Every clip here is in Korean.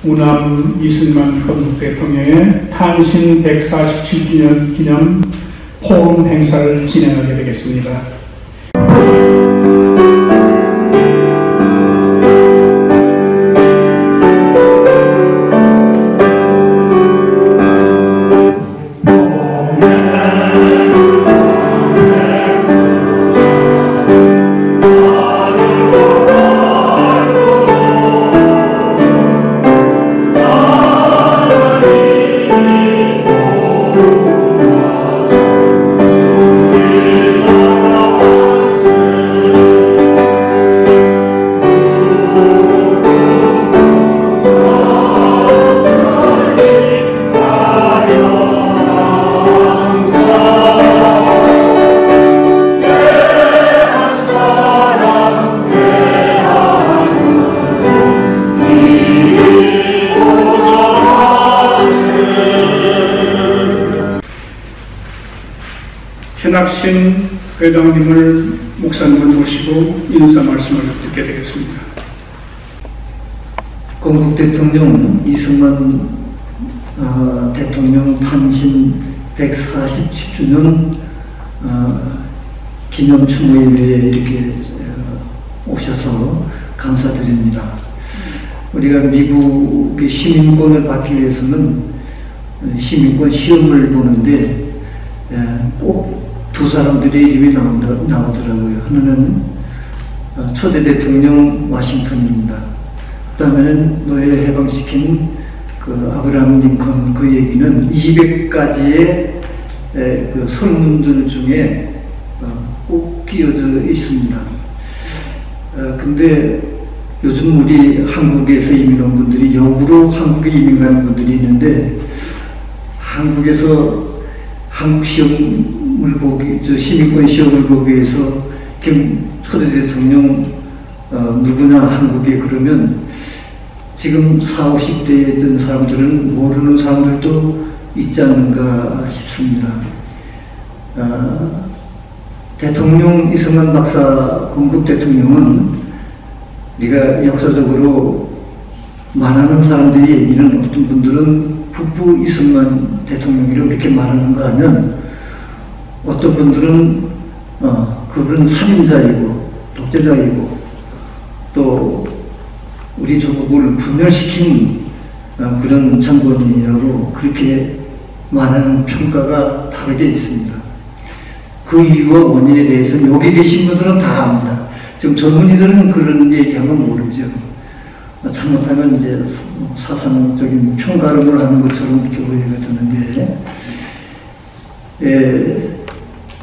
우남 이승만 건국 대통령의 탄신 147주년 기념 포럼 행사를 진행하게 되겠습니다. 현학신 회장님을 목사님을 모시고 인사 말씀을 듣게 되겠습니다. 건국 대통령 이승만 대통령 탄신 147주년 기념 추모예배에 이렇게 오셔서 감사드립니다. 우리가 미국의 시민권을 받기 위해서는 시민권 시험을 보는데 꼭 두 사람들의 이름이 나오더라고요. 하나는 초대 대통령 워싱턴입니다. 그 다음에는 노예를 해방시킨 그 아브라함 링컨, 그 얘기는 200가지의 그 설문들 중에 꼭 끼어져 있습니다. 근데 요즘 우리 한국에서 이민 온 분들이 역으로 한국에 이민 가는 분들이 있는데, 한국에서 한국 시험을 시민권 시험을 보기 위해서 초대 대통령 누구나 한국에 그러면 지금 40, 50대에 든 사람들은 모르는 사람들도 있지 않은가 싶습니다. 대통령 이승만 박사 건국 대통령은 우리가 역사적으로 말하는 사람들이 얘기는, 어떤 분들은 북부 이승만 대통령이라고 이렇게 말하는 거 하면, 어떤 분들은 그분은 살인자이고 독재자이고 또 우리 조국을 분열시킨 그런 장본인이라고 그렇게 말하는 평가가 다르게 있습니다. 그 이유와 원인에 대해서는 여기 계신 분들은 다 압니다. 지금 젊은이들은 그런 얘기하면 모르죠. 잘못하면 이제 사상적인 평가를 하는 것처럼 이렇게 오해가 되는데,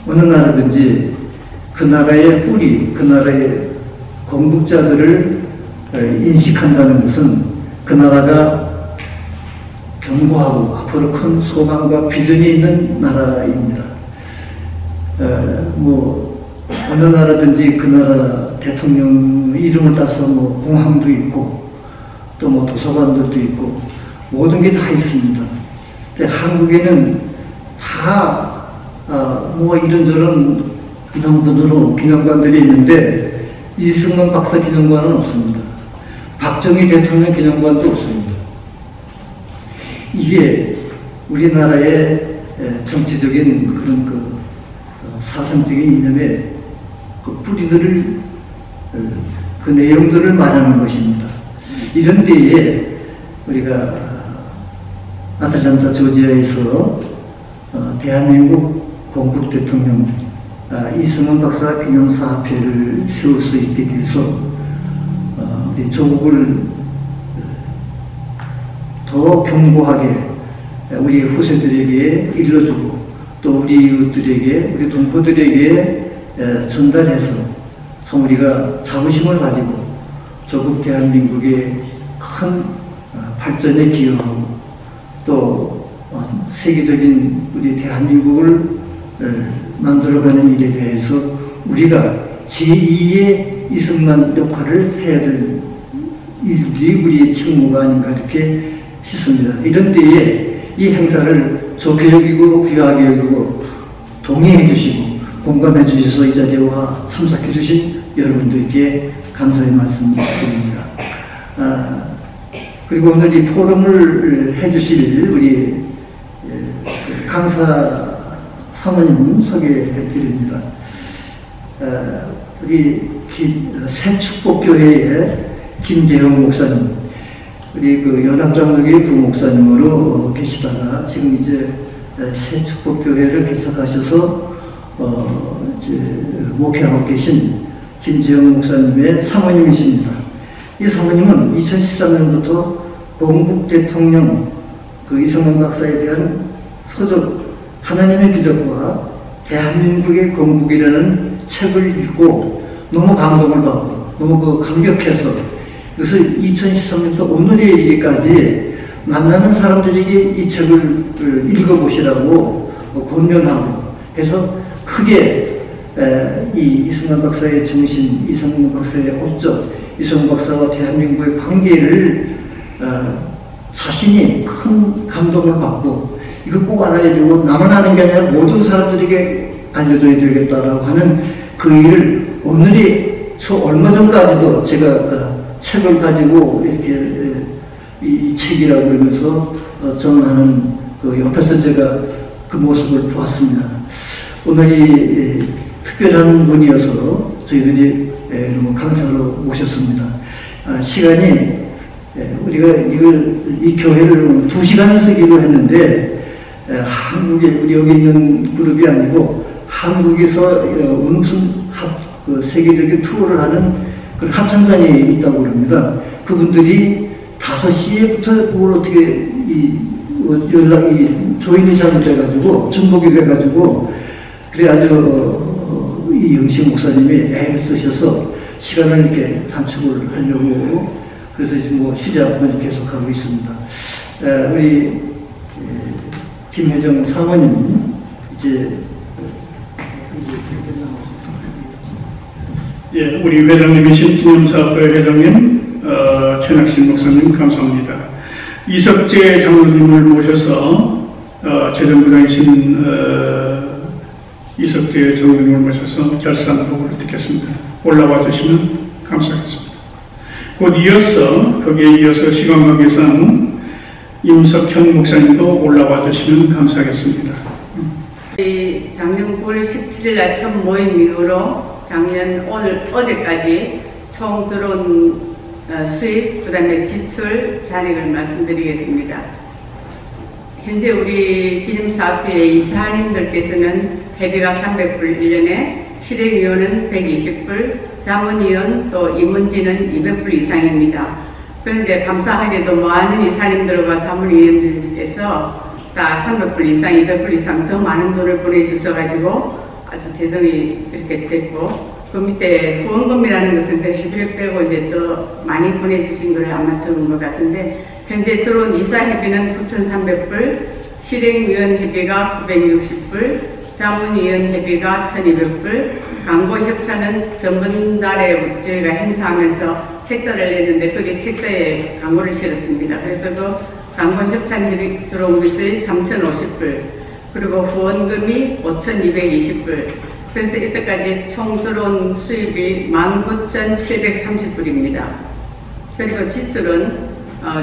어느 나라든지 그 나라의 뿌리, 그 나라의 건국자들을 인식한다는 것은 그 나라가 견고하고 앞으로 큰 소망과 비전이 있는 나라입니다. 어느 나라든지 그 나라 대통령 이름을 따서 공항도 있고 또 도서관들도 있고 모든 게 다 있습니다. 근데 한국에는 다 이런저런 기념관들이 있는데 이승만 박사 기념관은 없습니다. 박정희 대통령 기념관도 없습니다. 이게 우리나라의 정치적인 그런 사상적인 이념의 그 뿌리들을, 그 내용들을 말하는 것입니다. 이런 때에 우리가 아틀란타 조지아에서 대한민국 건국 대통령 이승만 박사 기념사업회를 세울 수 있게 돼서 우리 조국을 더 견고하게 우리 후세들에게 일러주고 또 우리 이웃들에게, 우리 동포들에게 전달해서 참 우리가 자부심을 가지고 조국 대한민국의 큰 발전에 기여하고 또 세계적인 우리 대한민국을 만들어가는 일에 대해서 우리가 제2의 이승만 역할을 해야 될 일들이 우리의 책무가 아닌가 이렇게 싶습니다. 이런 때에 이 행사를 좋게 여기고 귀하게 여기고 동의해 주시고 공감해 주셔서 이 자리에 와 참석해 주신 여러분들께 감사의 말씀 드립니다. 그리고 오늘 이 포럼을 해주실 우리 강사 사모님 소개해 드립니다. 우리 새축복교회의 김재형 목사님, 우리 그 연합장로교회 부목사님으로 계시다가 지금 이제 새축복교회를 개척하셔서 이제 목회하고 계신 김재형 목사님의 사모님이십니다. 이 사모님은 2013년부터 건국 대통령 그 이승만 박사에 대한 서적 하나님의 기적과 대한민국의 건국이라는 책을 읽고 너무 감동을 받고 너무 그 감격해서, 그래서 2013년부터 오늘에 이르기까지 만나는 사람들에게 이 책을 읽어보시라고 권면하고 해서 크게 이 이승만 박사의 정신, 이승만 박사의 업적, 이승만 박사와 대한민국의 관계를 자신이 큰 감동을 받고 이거 꼭 알아야 되고 나만 아는 게 아니라 모든 사람들에게 알려줘야 되겠다라고 하는 그 일을 오늘이 얼마 전까지도 제가 책을 가지고 이렇게 이 책이라고 그러면서 전하는 그 옆에서 제가 그 모습을 보았습니다. 오늘이 특별한 분이어서 저희들이 너무 강사로 모셨습니다. 시간이 우리가 이 교회를 2시간을 쓰기로 했는데 한국에 우리 여기 있는 그룹이 아니고 한국에서 무슨 그 세계적인 투어를 하는 그 합창단이 있다고 그럽니다. 그분들이 5시에부터 뭘 어떻게 연락이 조인이 잘못돼가지고 중복이 돼가지고 그래 아주 이 영식 목사님이 애를 쓰셔서 시간을 이렇게 단축을 하려고 그래서 지금 뭐 쉬지 않고 계속하고 있습니다. 우리 김혜정 사모님 이제 예, 우리 회장님이신 기념사업회 회장님, 최낙신 목사님 감사합니다. 이석재 장로님을 모셔서 재정부장이신 이석재 장로님을 모셔서 결산복을 듣겠습니다. 올라와 주시면 감사하겠습니다. 곧 이어서 거기에 이어서 시간관계상 임석현 목사님도 올라와 주시면 감사하겠습니다. 작년 9월 17일 날 첫 모임 이후로 작년 어제까지 총 들어온 수입, 그 다음에 지출 잔액을 말씀드리겠습니다. 현재 우리 기념사업회 이사님들께서는 회비가 300불 1년에, 실행위원은 120불, 자문위원 또 임원진은 200불 이상입니다. 그런데 감사하게도 많은 이사님들과 자문위원들께서 다 300불 이상, 200불 이상 더 많은 돈을 보내주셔가지고 아주 재정이 이렇게 됐고, 그 밑에 후원금이라는 것은 그 해비를 빼고 이제 더 많이 보내주신 걸 아마 적은 것 같은데, 현재 들어온 이사 회비는 9,300불, 실행위원 회비가 960불, 자문위원 회비가 1,200불, 광고 협찬은 전번달에 저희가 행사하면서 책자를 냈는데 거기 책자에 광고를 실었습니다. 그래서 그 광고 협찬 회비 들어온 것이 3,050불, 그리고 후원금이 5,220불, 그래서 이때까지 총 들어온 수입이 19,730불입니다. 그리고 지출은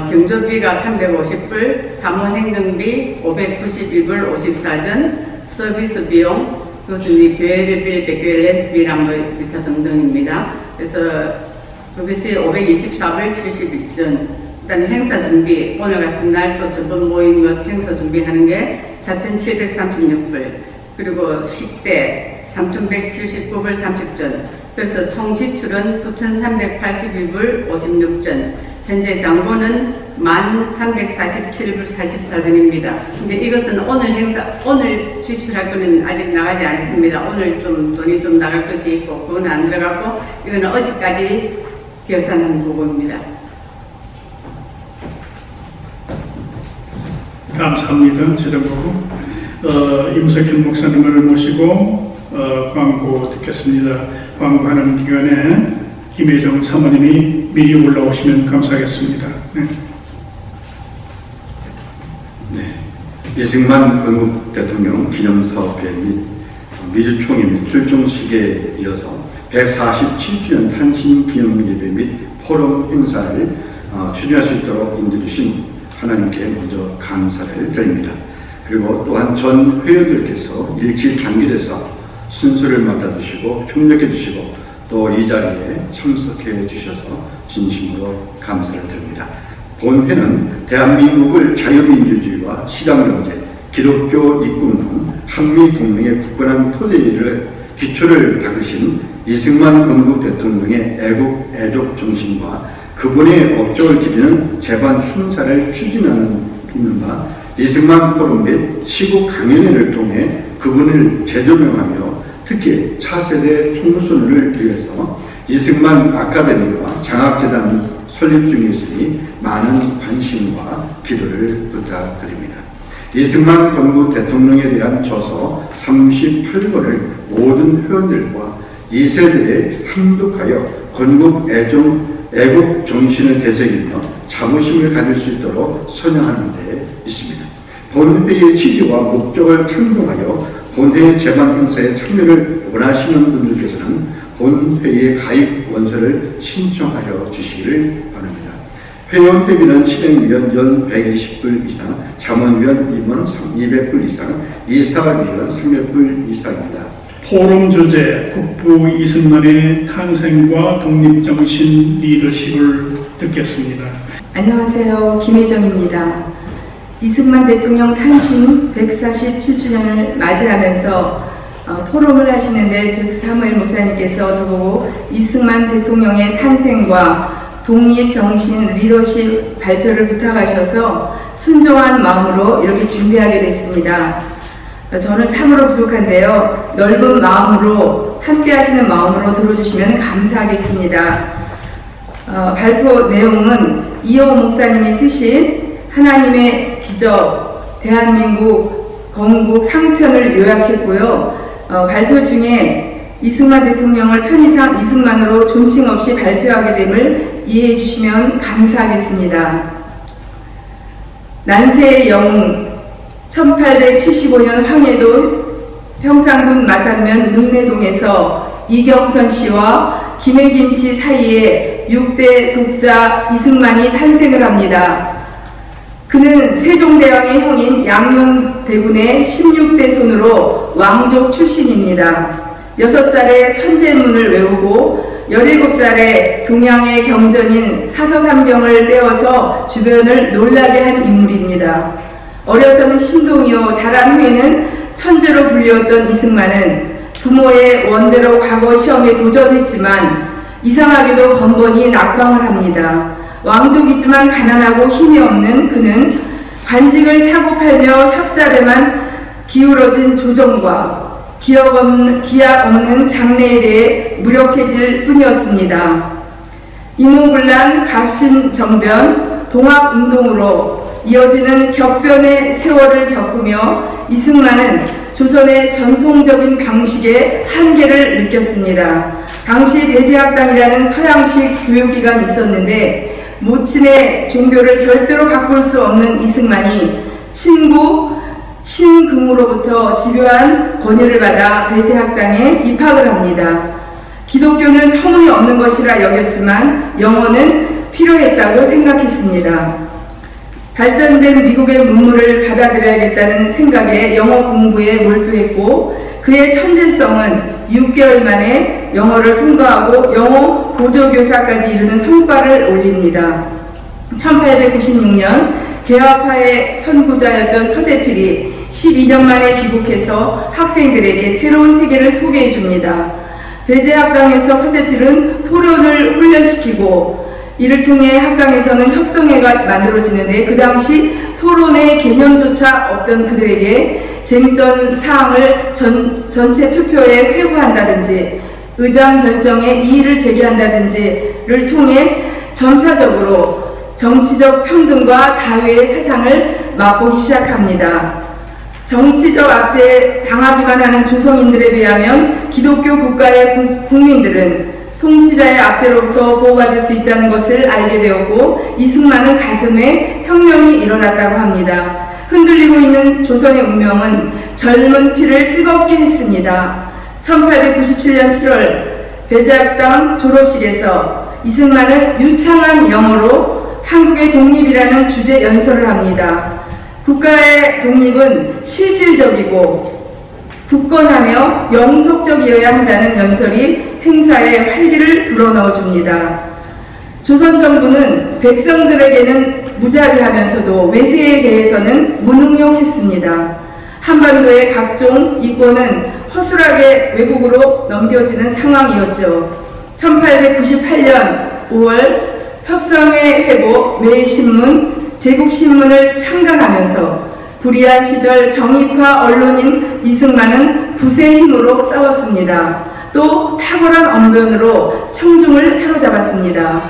경조비가 350불, 사무행정비 592불 54전, 서비스 비용, 그것은 이 교회를 빌릴 때 교회 렌트비랑 뭐 기타 등등입니다. 그래서 그것이 524불 71전, 일단 행사 준비, 오늘 같은 날 또 저번 모인 것 행사 준비하는 게 4,736불, 그리고 식대 3,179불 30전, 그래서 총 지출은 9,382불 56전, 현재 장보는 1,347불 44전입니다. 근데 이것은 오늘 지출할 거는 아직 나가지 않습니다. 오늘 좀 돈이 좀 나갈 것이 있고, 그건 안 들어갔고, 이거는 어제까지 결산한 보고입니다. 감사합니다. 재정보고 임석현 목사님을 모시고 광고 듣겠습니다. 광고하는 기간에 김혜정 사모님이 미리 올라오시면 감사하겠습니다. 네. 네. 이승만 건국 대통령 기념사업회 및 미주총회 및 출정식에 이어서 147주년 탄신 기념예배 및 포럼 행사를 추진할 수 있도록 인도주신 하나님께 먼저 감사를 드립니다. 그리고 또한 전 회원들께서 일치 단결해서 순서를 맡아주시고 협력해 주시고 또 이 자리에 참석해 주셔서 진심으로 감사를 드립니다. 본회는 대한민국을 자유민주주의와 시장경제, 기독교 입국론, 한미동맹의 굳건한 토대를 기초를 닦으신 이승만 건국 대통령의 애국, 애족 정신과 그분의 업적을 기리는 재반 행사를 추진하는 바 이승만 포럼 및 시국 강연회를 통해 그분을 재조명하며 특히 차세대 총선을 위해서 이승만 아카데미와 장학재단 설립 중에 있으니 많은 관심과 기도를 부탁드립니다. 이승만 건국 대통령에 대한 저서 38권을 모든 회원들과 2세들에 삼독하여 건국 애국 정신을 되새기며 자부심을 가질 수 있도록 선양하는 데 있습니다. 본회의의 취지와 목적을 참고하여 본회의 재반 행사에 참여를 원하시는 분들께서는 본회의의 가입 원서를 신청하여 주시기를 바랍니다. 회원 회비는 실행위원 연 120불 이상, 자문위원 200불 이상, 이사위원 300불 이상입니다. 포럼 주제 국부 이승만의 탄생과 독립정신 리더십을 듣겠습니다. 안녕하세요. 김혜정입니다. 이승만 대통령 탄신 147주년을 맞이하면서 포럼을 하시는데 백사무엘 목사님께서 저보고 이승만 대통령의 탄생과 독립정신 리더십 발표를 부탁하셔서 순종한 마음으로 이렇게 준비하게 됐습니다. 저는 참으로 부족한데요. 넓은 마음으로 함께 하시는 마음으로 들어주시면 감사하겠습니다. 발표 내용은 이호 목사님이 쓰신 하나님의 기적, 대한민국 건국 상편을 요약했고요. 발표 중에 이승만 대통령을 편의상 이승만으로 존칭 없이 발표하게 됨을 이해해 주시면 감사하겠습니다. 난세의 영웅 1875년 황해도 평상군 마산면 릉내동에서 이경선 씨와 김혜김 씨 사이에 6대 독자 이승만이 탄생을 합니다. 그는 세종대왕의 형인 양녕대군의 16대 손으로 왕족 출신입니다. 6살에 천재문을 외우고 17살에 동양의 경전인 사서삼경을 떼어서 주변을 놀라게 한 인물입니다. 어려서는 신동이요 자란 후에는 천재로 불리웠던 이승만은 부모의 원대로 과거 시험에 도전했지만 이상하게도 번번이 낙방을 합니다. 왕족이지만 가난하고 힘이 없는 그는 관직을 사고 팔며 협잡에만 기울어진 조정과 기약 없는 장래에 대해 무력해질 뿐이었습니다. 이모군란, 갑신정변, 동학운동으로 이어지는 격변의 세월을 겪으며 이승만은 조선의 전통적인 방식의 한계를 느꼈습니다. 당시 배제학당이라는 서양식 교육기관이 있었는데 모친의 종교를 절대로 바꿀 수 없는 이승만이 친구 신금으로부터 집요한 권유를 받아 배제학당에 입학을 합니다. 기독교는 터무니없는 것이라 여겼지만 영어는 필요했다고 생각했습니다. 발전된 미국의 문물을 받아들여야겠다는 생각에 영어 공부에 몰두했고 그의 천재성은 6개월 만에 영어를 통과하고 영어 보조교사까지 이르는 성과를 올립니다. 1896년 개화파의 선구자였던 서재필이 12년 만에 귀국해서 학생들에게 새로운 세계를 소개해 줍니다. 배제학당에서 서재필은 토론을 훈련시키고 이를 통해 학당에서는 협성회가 만들어지는데 그 당시 토론의 개념조차 없던 그들에게 쟁점 사항을 전체 투표에 회부한다든지 의장 결정에 이의를 제기한다든지를 통해 점차적으로 정치적 평등과 자유의 세상을 맛보기 시작합니다. 정치적 압제에 당하기만 하는 조선인들에 비하면 기독교 국가의 국민들은 통치자의 압제로부터 보호받을 수 있다는 것을 알게 되었고 이승만은 가슴에 혁명이 일어났다고 합니다. 흔들리고 있는 조선의 운명은 젊은 피를 뜨겁게 했습니다. 1897년 7월 배제학당 졸업식에서 이승만은 유창한 영어로 한국의 독립이라는 주제 연설을 합니다. 국가의 독립은 실질적이고 굳건하며 영속적이어야 한다는 연설이 행사의 활기를 불어넣어줍니다. 조선 정부는 백성들에게는 무자비하면서도 외세에 대해서는 무능력했습니다. 한반도의 각종 이권은 허술하게 외국으로 넘겨지는 상황이었죠. 1898년 5월 협성의 회복 매일신문, 제국신문을 창간하면서 불의한 시절 정의파 언론인 이승만은 붓의 힘으로 싸웠습니다. 또 탁월한 언변으로 청중을 사로잡았습니다.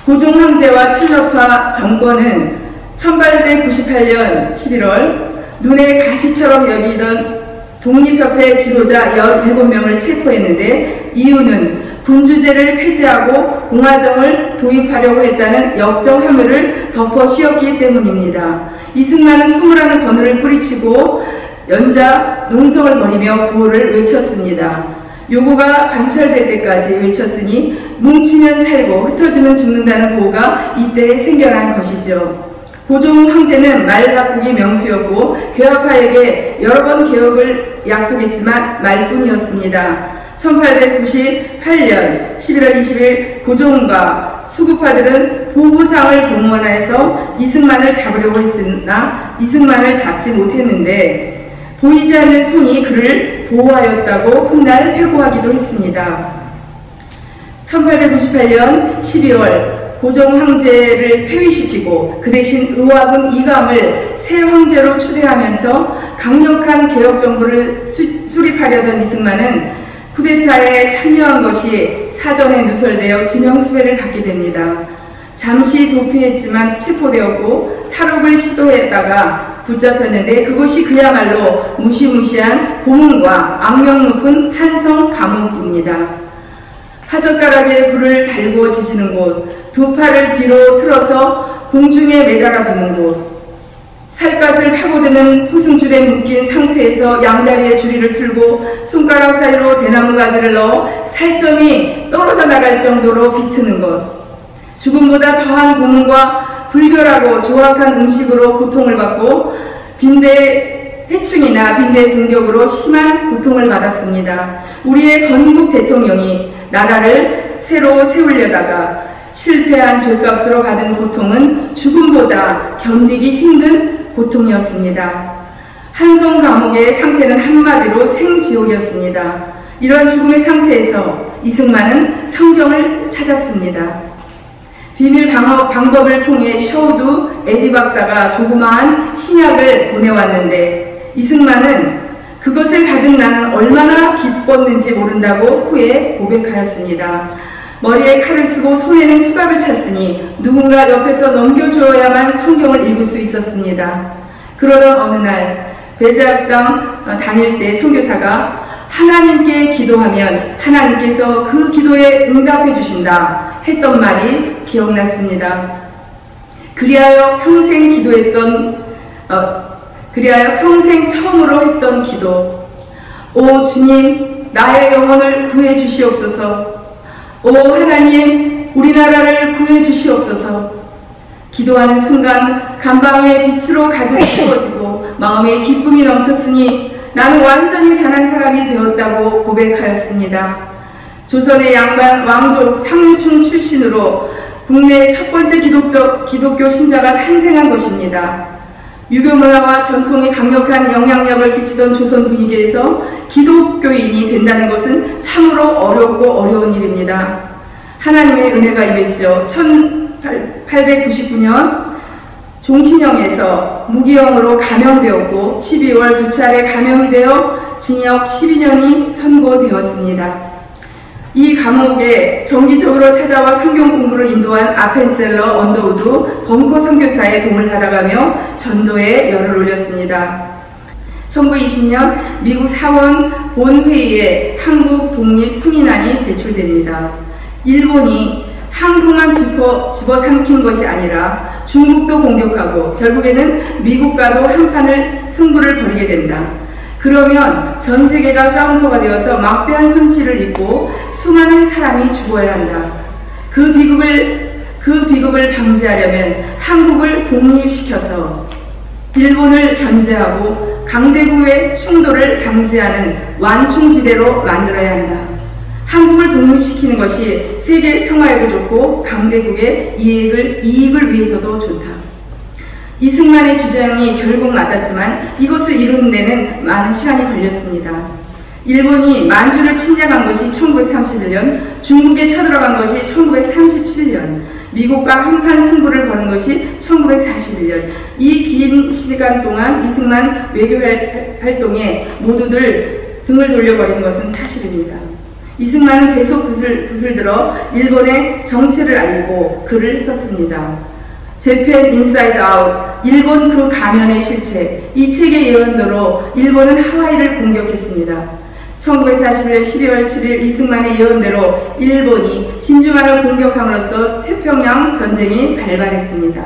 고종 황제와 친러파 정권은 1898년 11월 눈의 가시처럼 여기던 독립협회 지도자 17명을 체포했는데 이유는 군주제를 폐지하고 공화정을 도입하려고 했다는 역적 혐의를 덮어 씌웠기 때문입니다. 이승만은 수모라는 건우를 뿌리치고 연자 농성을 벌이며 구호를 외쳤습니다. 요구가 관철될 때까지 외쳤으니 뭉치면 살고 흩어지면 죽는다는 구호가 이때 생겨난 것이죠. 고종 황제는 말 바꾸기 명수였고 개혁파에게 여러 번 개혁을 약속했지만 말뿐이었습니다. 1898년 11월 20일 고종과 수구파들은 보부상을 동원해서 이승만을 잡으려고 했으나 이승만을 잡지 못했는데 보이지 않는 손이 그를 보호하였다고 훗날 회고하기도 했습니다. 1898년 12월 고종 황제를 폐위시키고 그 대신 의화군 이감을 새 황제로 추대하면서 강력한 개혁 정부를 수립하려던 이승만은 쿠데타에 참여한 것이 사전에 누설되어 지명수배를 받게 됩니다. 잠시 도피했지만 체포되었고 탈옥을 시도했다가 붙잡혔는데 그것이 그야말로 무시무시한 고문과 악명 높은 한성 감옥입니다. 화젓가락에 불을 달고 지지는 곳, 두 팔을 뒤로 틀어서 공중에 매달아 두는 곳, 살갗을 파고드는 호승줄에 묶인 상태에서 양다리에 줄이를 틀고 손가락 사이로 대나무 가지를 넣어 살점이 떨어져 나갈 정도로 비트는 것, 죽음보다 더한 고문과 불결하고 조악한 음식으로 고통을 받고 빈대 해충이나 빈대 공격으로 심한 고통을 받았습니다. 우리의 건국 대통령이 나라를 새로 세우려다가 실패한 죗값으로 받은 고통은 죽음보다 견디기 힘든 고통이었습니다. 한성 감옥의 상태는 한마디로 생지옥이었습니다. 이런 죽음의 상태에서 이승만은 성경을 찾았습니다. 비밀 방법을 통해 셔우드 에디 박사가 조그마한 신약을 보내왔는데 이승만은 그것을 받은 나는 얼마나 기뻤는지 모른다고 후에 고백하였습니다. 머리에 칼을 쓰고 손에는 수갑을 찼으니 누군가 옆에서 넘겨주어야만 성경을 읽을 수 있었습니다. 그러던 어느 날 배제학당 다닐 때 선교사가 하나님께 기도하면 하나님께서 그 기도에 응답해 주신다 했던 말이 기억났습니다. 그리하여 평생 처음으로 했던 기도. 오 주님, 나의 영혼을 구해 주시옵소서. 오 하나님, 우리나라를 구해 주시옵소서. 기도하는 순간 간방의 빛으로 가득 채워지고 마음에 기쁨이 넘쳤으니 나는 완전히 변한 사람이 되었다고 고백하였습니다. 조선의 양반 왕족 상류층 출신으로 국내 첫 번째 기독교 신자가 탄생한 것입니다. 유교 문화와 전통이 강력한 영향력을 끼치던 조선 분위기에서 기독교인이 된다는 것은 참으로 어렵고 어려운 일입니다. 하나님의 은혜가 임했죠. 1899년 종신형에서 무기형으로 감형되었고 12월 2차례 감형이 되어 징역 12년이 선고되었습니다. 이 감옥에 정기적으로 찾아와 성경 공부를 인도한 아펜셀러 언더우드 벙커 선교사의 도움을 받아가며 전도에 열을 올렸습니다. 1920년 미국 사원 본회의에 한국 독립 승인안이 제출됩니다. 일본이 한국만 집어삼킨 것이 아니라 중국도 공격하고 결국에는 미국과도 한판을 승부를 벌이게 된다. 그러면 전 세계가 싸움터가 되어서 막대한 손실을 입고 수많은 사람이 죽어야 한다. 그 비극을 그 비극을 방지하려면 한국을 독립시켜서 일본을 견제하고 강대국의 충돌을 방지하는 완충지대로 만들어야 한다. 한국을 독립시키는 것이 세계 평화에도 좋고 강대국의 이익을 위해서도 좋다. 이승만의 주장이 결국 맞았지만 이것을 이루는 데는 많은 시간이 걸렸습니다. 일본이 만주를 침략한 것이 1931년, 중국에 쳐들어간 것이 1937년, 미국과 한판 승부를 거는 것이 1941년. 이 긴 시간 동안 이승만 외교 활동에 모두들 등을 돌려버린 것은 사실입니다. 이승만은 계속 붓을 들어 일본의 정체를 알리고 글을 썼습니다. 재팬 인사이드 아웃, 일본 그 가면의 실체, 이 책의 예언대로 일본은 하와이를 공격했습니다. 1941년 12월 7일 이승만의 예언대로 일본이 진주만을 공격함으로써 태평양 전쟁이 발발했습니다.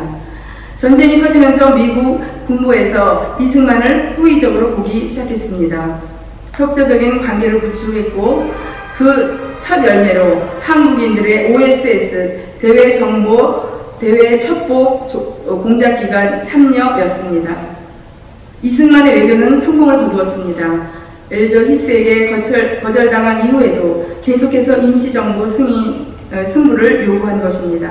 전쟁이 터지면서 미국 군부에서 이승만을 호의적으로 보기 시작했습니다. 협조적인 관계를 구축했고 그 첫 열매로 한국인들의 OSS 대외 첩보 공작기관 참여였습니다. 이승만의 외교는 성공을 거두었습니다. 엘저 히스에게 거절당한 이후에도 계속해서 임시정부 승부를 요구한 것입니다.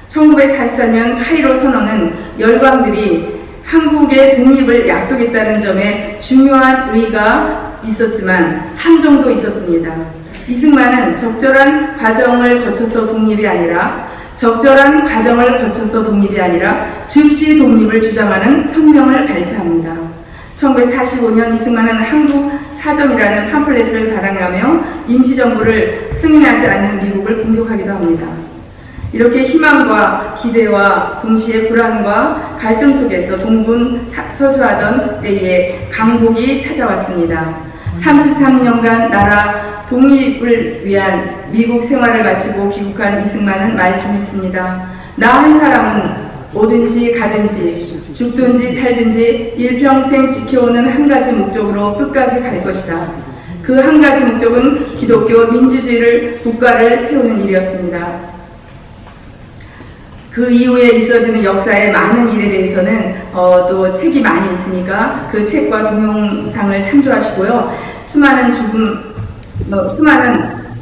1944년 카이로 선언은 열강들이 한국의 독립을 약속했다는 점에 중요한 의의가 있었지만 함정도 있었습니다. 이승만은 적절한 과정을 거쳐서 독립이 아니라 즉시 독립을 주장하는 성명을 발표합니다. 1945년 이승만은 한국 사정이라는 팜플렛을 발행하며 임시정부를 승인하지 않는 미국을 공격하기도 합니다. 이렇게 희망과 기대와 동시에 불안과 갈등 속에서 동분서주하던 때에 강복이 찾아왔습니다. 33년간 나라 독립을 위한 미국 생활을 마치고 귀국한 이승만은 말씀했습니다. 나 한 사람은 오든지 가든지 죽든지 살든지 일평생 지켜오는 한 가지 목적으로 끝까지 갈 것이다. 그 한 가지 목적은 기독교 민주주의를 국가를 세우는 일이었습니다. 그 이후에 있어지는 역사의 많은 일에 대해서는 또 책이 많이 있으니까 그 책과 동영상을 참조하시고요.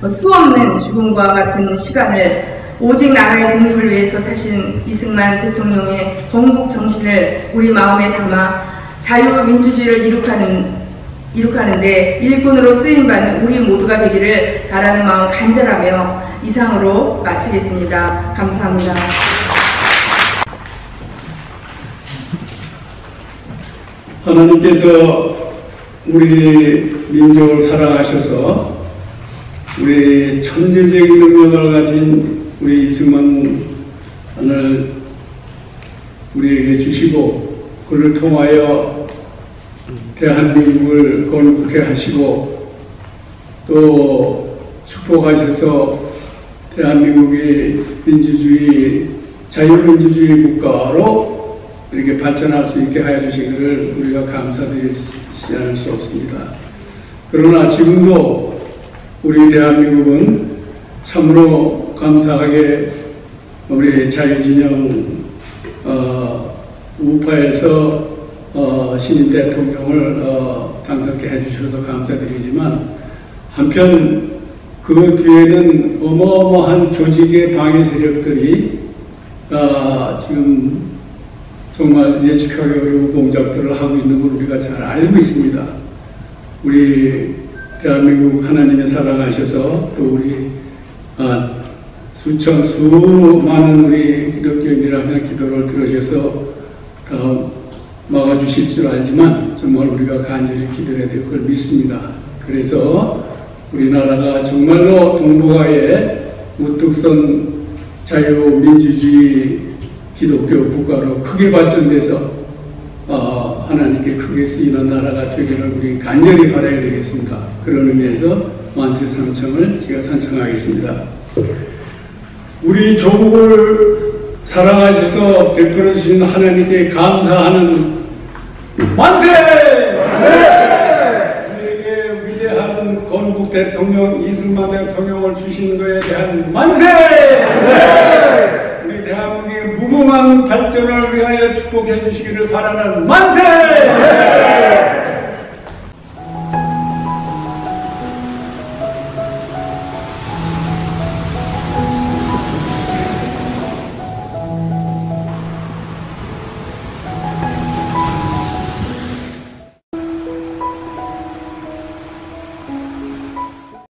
수없는 죽음과 같은 시간을 오직 나라의 독립을 위해서 사신 이승만 대통령의 건국 정신을 우리 마음에 담아 자유민주주의를 이룩하는데 일꾼으로 쓰임받는 우리 모두가 되기를 바라는 마음 간절하며 이상으로 마치겠습니다. 감사합니다. 하나님께서 우리 민족을 사랑하셔서 우리 천재적인 능력을 가진 우리 이승만을 우리에게 주시고 그를 통하여 대한민국을 건국해 하시고 또 축복하셔서 대한민국이 자유민주주의 국가로 이렇게 발전할 수 있게 하여 주시기를 우리가 감사드리지 않을 수 없습니다. 그러나 지금도 우리 대한민국은 참으로 감사하게 우리 자유진영 우파에서 신임 대통령을 당선케 해주셔서 감사드리지만 한편 그 뒤에는 어마어마한 조직의 방해 세력들이 지금 정말 예측하기 어려운 공작들을 하고 있는 걸 우리가 잘 알고 있습니다. 우리 대한민국 하나님의 사랑하셔서 또 우리 수많은 우리 기독교인이라면 기도를 들으셔서 막아주실 줄 알지만 정말 우리가 간절히 기도해야 될 걸 믿습니다. 그래서 우리나라가 정말로 동북아의 우뚝 선 자유민주주의 기독교 국가로 크게 발전돼서 하나님께 크게 쓰이는 나라가 되기를 우리 간절히 바라야 되겠습니다. 그런 의미에서 만세 삼청을 제가 찬송하겠습니다. 우리 조국을 사랑하셔서 베풀어 주신 하나님께 감사하는 만세! 우리에게 위대한 건국 대통령 이승만 대통령을 주신 것에 대한 만세! 풍성한 발전을 위하여 축복해 주시기를 바라는 만세!